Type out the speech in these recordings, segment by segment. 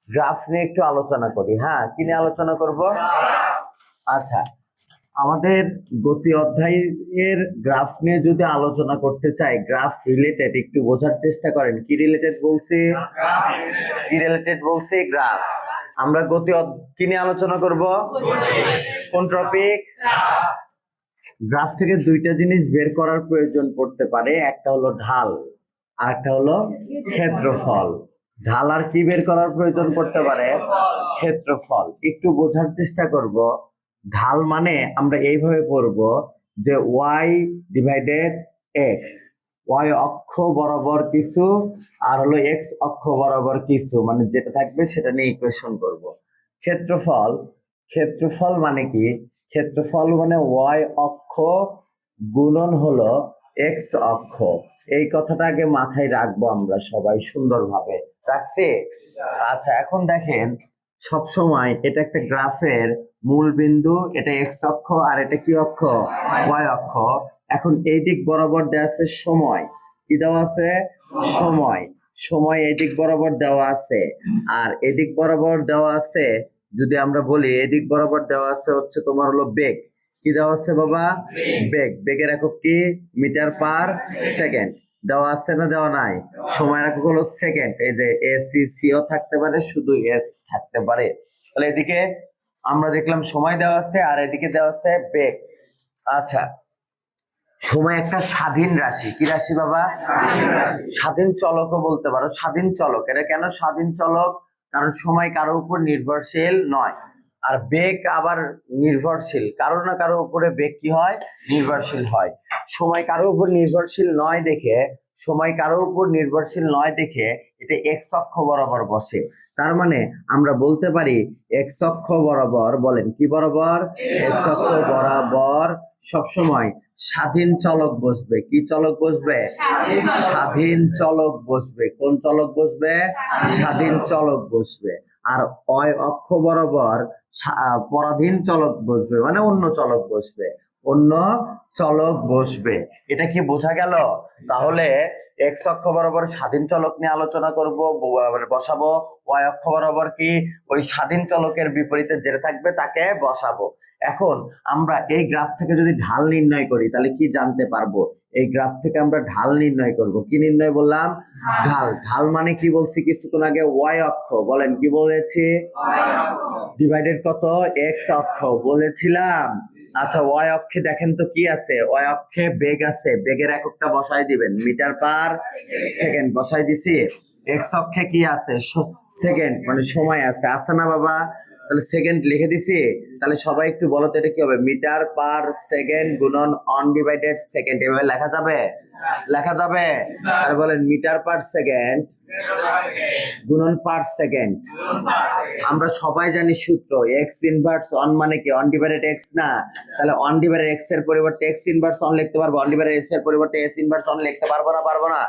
Graph নিয়ে একটু আলোচনা করি। হ্যাঁ, কি নিয়ে আলোচনা করব? আচ্ছা, আমাদের গতি অধ্যায়ের গ্রাফ নিয়ে যদি আলোচনা করতে চাই, গ্রাফ রিলেটেড একটু বোঝার চেষ্টা করেন। কি রিলেটেড বলছি? কি রিলেটেড বলছি? গ্রাফ। আমরা কি নিয়ে আলোচনা করব? কোন টপিক? গ্রাফ থেকে দুইটা জিনিস বের করার প্রয়োজন পড়তে পারে, একটা হলো ঢাল আর একটা হলো ক্ষেত্রফল। ঢাল আর কি বের করার প্রয়োজন পড়তে পারে? ক্ষেত্রফল। একটু বোঝার চেষ্টা করব। ঢাল মানে আমরা এইভাবে পড়ব যে ওয়াই ডিভাইডেড এক্স, ওয়াই অক্ষ বরাবর কিছু আর হলো এক্স অক্ষ বরাবর কিছু, মানে যেটা থাকবে সেটা নিয়ে ইকুয়েশন করব। ক্ষেত্রফল, ক্ষেত্রফল মানে কি? ক্ষেত্রফল মানে ওয়াই অক্ষ গুণন হলো এক্স অক্ষ। এই কথাটা আগে মাথায় রাখবো আমরা সবাই সুন্দরভাবে। রাখছি? আচ্ছা, এখন দেখেন, সব সময় এটা একটা গ্রাফের মূল বিন্দু, এটা এক্স অক্ষ আর এটা কি অক্ষ? ওয়াই অক্ষ। এখন এই দিক বরাবর দেওয়া আছে সময়। কি দেওয়া আছে? সময়। সময় এই দিক বরাবর দেওয়া আছে, আর এদিক বরাবর দেওয়া আছে, যদি আমরা বলি এদিক বরাবর দেওয়া আছে হচ্ছে তোমার হলো বেগ। কি দেওয়া আছে বাবা? বেগ। বেগের একক কি? Metre per second. দেওয়া আছে না দেওয়া নাই? সময়ের একক হলো সেকেন্ড। এই যে এসিসিও থাকতে পারে, শুধু এস থাকতে পারে। তাহলে এদিকে আমরা দেখলাম সময় দেওয়া আছে আর এদিকে দেওয়া আছে বেগ। আচ্ছা, সময় একটা স্বাধীন রাশি। কি রাশি বাবা? স্বাধীন চলকও বলতে পারো। স্বাধীন চলক। এটা কেন স্বাধীন চলক? কারণ সময় কারো উপর নির্ভরশীল নয়, আর বেগ আবার নির্ভরশীল। কারো না কারো উপরে বেগ কি হয়? নির্ভরশীল হয়। সময় কারো উপর নির্ভরশীল নয় দেখে, সময় কারো উপর নির্ভরশীল নয় দেখে এটা এক্স অক্ষ বরাবর বসে। তার মানে আমরা বলতে পারি এক্স অক্ষ বরাবর, বলেন কি বরাবর? এক্স অক্ষ বরাবর সবসময় স্বাধীন চলক বসবে। কি চলক বসবে? স্বাধীন চলক বসবে। কোন চলক বসবে? স্বাধীন চলক বসবে। আর অয় অক্ষ বরাবর পরাধীন চলক বসবে, মানে অন্য চলক বসবে। অন্য চলক বসবে। এটা কি বোঝা গেল? তাহলে এক্স অক্ষ বরাবর স্বাধীন চলক নিয়ে আলোচনা করব, বসাবো। ওয়াই অক্ষ বরাবর কি? ওই স্বাধীন চলকের বিপরীতে যেটা থাকবে তাকে বসাবো। এখন আমরা এই গ্রাফ থেকে যদি ঢাল নির্ণয় করি তাহলে কি জানতে পারবো? এই গ্রাফ থেকে আমরা ঢাল নির্ণয় করব। কি নির্ণয় বললাম? ঢাল। ঢাল মানে কি বলছি কিছুক্ষণ আগে? ওয়াই অক্ষ। বলেন কি বলেছি? ডিভাইডেড কত? এক্স অক্ষ বলেছিলাম। আচ্ছা, ওয়াই অক্ষে দেখেন তো কি আছে? ওয়াই অক্ষে বেগ আছে। বেগের এককটা বসাই দিবেন, মিটার পার সেকেন্ড বসাই দিছি। এক্স অক্ষে কি আছে? সেকেন্ড, মানে সময় আছে। আছে না বাবা? তাহলে সেকেন্ড লিখে দিছি। তাহলে সবাই একটু বলো তো এটা কি হবে? মিটার পার সেকেন্ড গুণন অনডিভাইডেড সেকেন্ড। এভাবে লেখা যাবে? লেখা যাবে? আর বলেন মিটার পার সেকেন্ড গুণন পার সেকেন্ড। আমরা সবাই জানি সূত্র, এক্স ইনভার্স অন মানে কি? অন ডিভাইডেড এক্স না? তাহলে অন ডিভাইডেড এক্স এর পরিবর্তে এক্স ইনভার্স অন লিখতে পারবো, অন ডিভাইডেড এক্স এর পরিবর্তে এস ইনভার্স অন লিখতে পারবো না? পারবো না?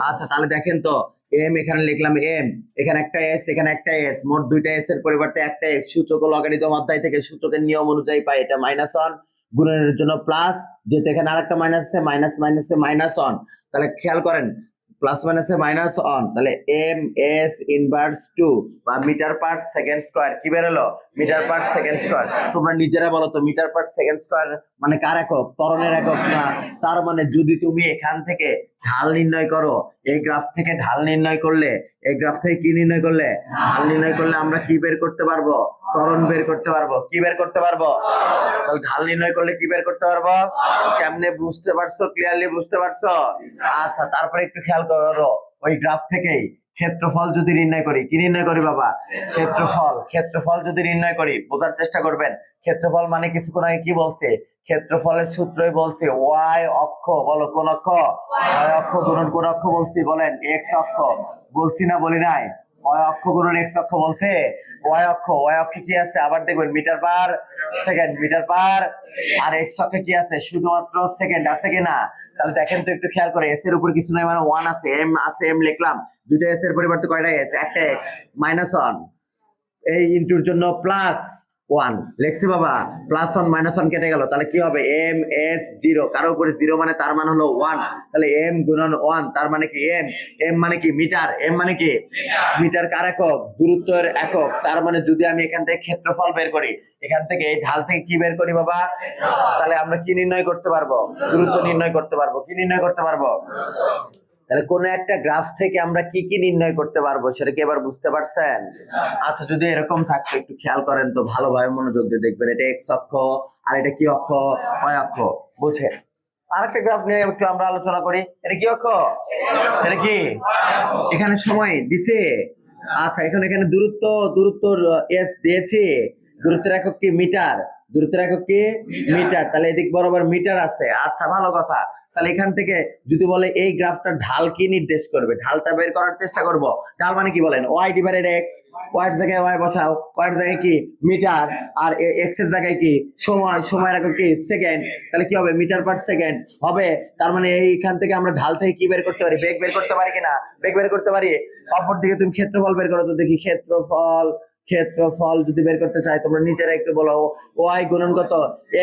আচ্ছা, তাহলে দেখেন তো, এম এখানে লিখলাম এম, এখানে একটা এস, এখানে একটা এস, মোট দুইটা এস এর পরিবর্তে একটা এস। সূচক ও লগারিদম অধ্যায় থেকে সূচকের নিয়ম অনুযায়ী পাই এটা মাইনাস অন, গুণনের জন্য প্লাস, যেহেতু এখানে আরেকটা মাইনাস আছে, মাইনাস মাইনাসে মাইনাস অন। তাহলে খেয়াল করেন, প্লাস মাইনাসে মাইনাস অন, তাহলে এম এস ইনভার্স 2 বা মিটার পার সেকেন্ড স্কয়ার। কি বেরোলো? Metre per second square. তোমরা নিজেরা বলো তো, মিটার পার সেকেন্ড স্কয়ার মানে কার একক? ত্বরণের একক না? তার মানে যদি তুমি এখান থেকে ঢাল নির্ণয় করো, এই গ্রাফ থেকে ঢাল নির্ণয় করলে, এই গ্রাফ থেকে কি নির্ণয় করলে? ঢাল নির্ণয় করলে আমরা কি বের করতে পারবো? ত্বরণ বের করতে পারবো। কি বের করতে পারবো? তাহলে ঢাল নির্ণয় করলে কি বের করতে পারবো? কেমনে বুঝতে পারছো? ক্লিয়ারলি বুঝতে পারছো? আচ্ছা, তারপরে একটু খেয়াল করো, ওই গ্রাফ থেকেই ক্ষেত্রফল যদি নির্ণয় করি, কি নির্ণয় করি বাবা? ক্ষেত্রফল। ক্ষেত্রফল যদি নির্ণয় করি, বোঝার চেষ্টা করবেন। ক্ষেত্রফল মানে কিছুক্ষণ আগে কি বলছে? ক্ষেত্রফলের সূত্রই বলছে ওয়াই অক্ষ। বলো কোন অক্ষ? ওয়াই অক্ষ গুণন কোন অক্ষ বলছি? বলেন এক্স অক্ষ। বলছি না বলি নাই? ওয়াই অক্ষ গুণন এক্স অক্ষ বলছে। ওয়াই অক্ষ, ওয়াই অক্ষে কি আছে আবার দেখবেন? Metre per second, metre per. আর এক্স অক্ষে কি আছে? শুধুমাত্র সেকেন্ড। আছে কিনা? তাহলে দেখেন তো, একটু খেয়াল করে, এস এর উপর কিছু নাই, মানে ওয়ান আছে, এম আছে, এম লিখলাম। দুইটা এস এর পরিবর্তে কয়টা এস? একটা এক্স, মাইনাস ওয়ান, এই ইন্টুর জন্য প্লাস, ওয়ান লেখছি বাবা, প্লাস ওয়ান মাইনাস ওয়ান কেটে গেল, তাহলে কি হবে এম এস জিরো, কারো উপরে জিরো মানে তার মান হলো ওয়ান, তাহলে এম গুণন ওয়ান তার মানে কি এম, এম মানে কি মিটার, এম মানে কি মিটার কার একক, দূরত্বের একক, তার মানে যদি আমি এখান থেকে ক্ষেত্রফল বের করি, এখান থেকে এই ঢাল থেকে কি বের করি বাবা, তাহলে আমরা কি নির্ণয় করতে পারবো, দূরত্ব নির্ণয় করতে পারবো, কি নির্ণয় করতে পারবো, তাহলে কোন একটা গ্রাফ থেকে আমরা কি কি নির্ণয় করতে পারবো সেটা কি এবার বুঝতে পারছেন? আচ্ছা যদি এরকম থাকতো একটু খেয়াল করেন তো ভালোভাবে মনোযোগ দিয়ে দেখবেন, এটা এক্স অক্ষ আর এটা কি অক্ষ, ওয়াই অক্ষ, বুঝছেন? আরেকটা গ্রাফ নিয়ে একটু আমরা আলোচনা করি, এটা কি অক্ষ, এটা কি, এখানে সময় দিছে, আচ্ছা এখানে এখানে দূরত্ব, দূরত্ব এস দিয়েছে, দূরত্বের একক কি মিটার, দূরত্বের একক কি মিটার, তাহলে এদিক বরাবর মিটার আছে, আচ্ছা ভালো কথা। তাহলে এখান থেকে যদি বলে এই গ্রাফটা ঢাল কি নির্দেশ করবে, ঢালটা বের করার চেষ্টা করব। ঢাল মানে কি বলেন, ওয়াই ডিভাইডেড এক্স, ওয়াই এর জায়গায় ওয়াই বসাও, ওয়াই এর জায়গায় কি মিটার, আর এক্স এর জায়গায় কি সময়, সময়ের একক কি সেকেন্ড, তাহলে কি হবে মিটার পার সেকেন্ড হবে। তার মানে এইখান থেকে আমরা ঢাল থেকে কি বের করতে পারি, বেগ বের করতে পারি কিনা, বেগ বের করতে পারি। অপর দিকে তুমি ক্ষেত্রফল বের করো তো দেখি, ক্ষেত্রফল, ক্ষেত্রফল যদি বের করতে চাই তোমরা নিজেরা একটু বলো, ওয়াই গুণন কত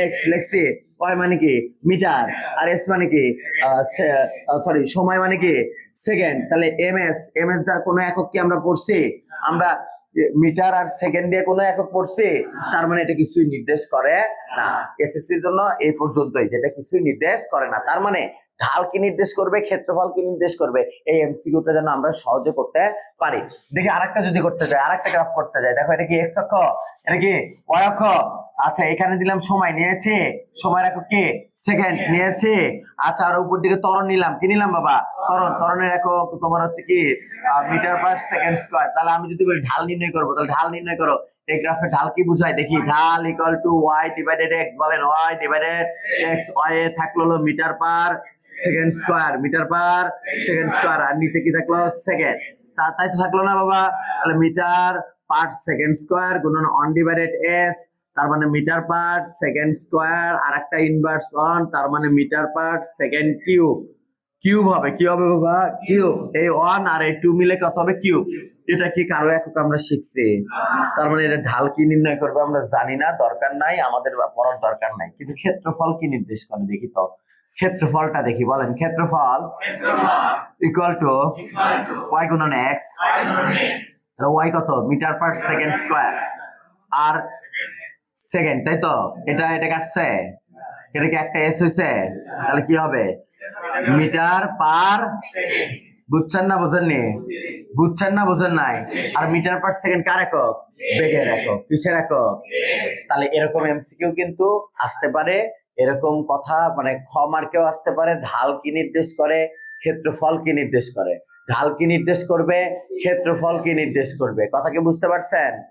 এক্স লেখছি, ওয়াই মানে কি মিটার, আর এস মানে কি সরি সময় মানে কি সেকেন্ড, তাহলে এম এস, এম এস দা কোনো একক কি আমরা পড়ছি, আমরা মিটার আর সেকেন্ড দিয়ে কোনো একক পড়ছি, তার মানে এটা কিছুই নির্দেশ করে না, এসএসসির জন্য এই পর্যন্তই, যেটা কিছুই নির্দেশ করে না। তার মানে ঢাল কি নির্দেশ করবে, ক্ষেত্রফল কি নির্দেশ করবে, এই এমসিকিউটা যেন আমরা সহজে করতে পারি। দেখি আরেকটা যদি করতে যাই, আরেকটা গ্রাফ করতে যাই, দেখো এটা কি এক্স অক্ষ, এটা কি ওয়াই অক্ষ, আচ্ছা এখানে দিলাম সময় নিয়েছে, সময়ের একক কি সেকেন্ড নিয়েছে, আচ্ছা আর উপর দিকে ত্বরণ নিলাম, কি নিলাম বাবা, ত্বরণ, ত্বরণের একক তোমার হচ্ছে কি মিটার পার সেকেন্ড স্কয়ার। তাহলে আমি যদি বলি ঢাল নির্ণয় করবো, তাহলে ঢাল নির্ণয় করো, এই গ্রাফে ঢাল কি বুঝায় দেখি, ঢাল equal to Y divided X, বলেন ওয়াই ডিভাইডেড এক্স, ওয়াই এ থাকলো metre per second square, metre per second square, আর নিচে কি থাকলো সেকেন্ড, তাই তো থাকলো না বাবা, তাহলে মিটার পার সেকেন্ড স্কয়ার গুণন অন ডিভাইডেড এস, তার মানে মিটার পার সেকেন্ড স্কয়ার, আর একটা ইনভার্স অন, তার মানে metre per second cube, cube হবে, কি হবে বাবা কিউব, এই ওয়ান আর এই টু মিলে কত হবে কিউব। এটা কি কারো একক আমরা শিখছি, তার মানে এটা ঢাল কি নির্ণয় করবে আমরা জানি না, দরকার নাই আমাদের, পড়ার দরকার নাই, কিন্তু ক্ষেত্রফল কি নির্দেশ করে দেখি তো, ক্ষেত্রফলটা দেখি, বলেন ক্ষেত্রফল ইকুয়াল টু ওয়াই গুণন এক্স, তাহলে ওয়াই কত মিটার পার সেকেন্ড স্কয়ার আর সেকেন্ড, তাই তো, এটা এটা কাটছে, এটা কি একটা এস হয়েছে, তাহলে কি হবে মিটার পার, বুঝছেন না বোঝেননি, বুঝছেন না বোঝেন নাই, আর মিটার পার সেকেন্ড কার একক, বেগের একক, কিসের একক। তাহলে এরকম এমসিকিউ কিন্তু আসতে পারে, এরকম কথা মানে খ মার্কেও আসতে পারে, ঢাল কি নির্দেশ করে, ক্ষেত্রফল কি নির্দেশ করে, ঢাল কি নির্দেশ করবে, ক্ষেত্রফল কি নির্দেশ করবে, কথা কি বুঝতে পারছেন?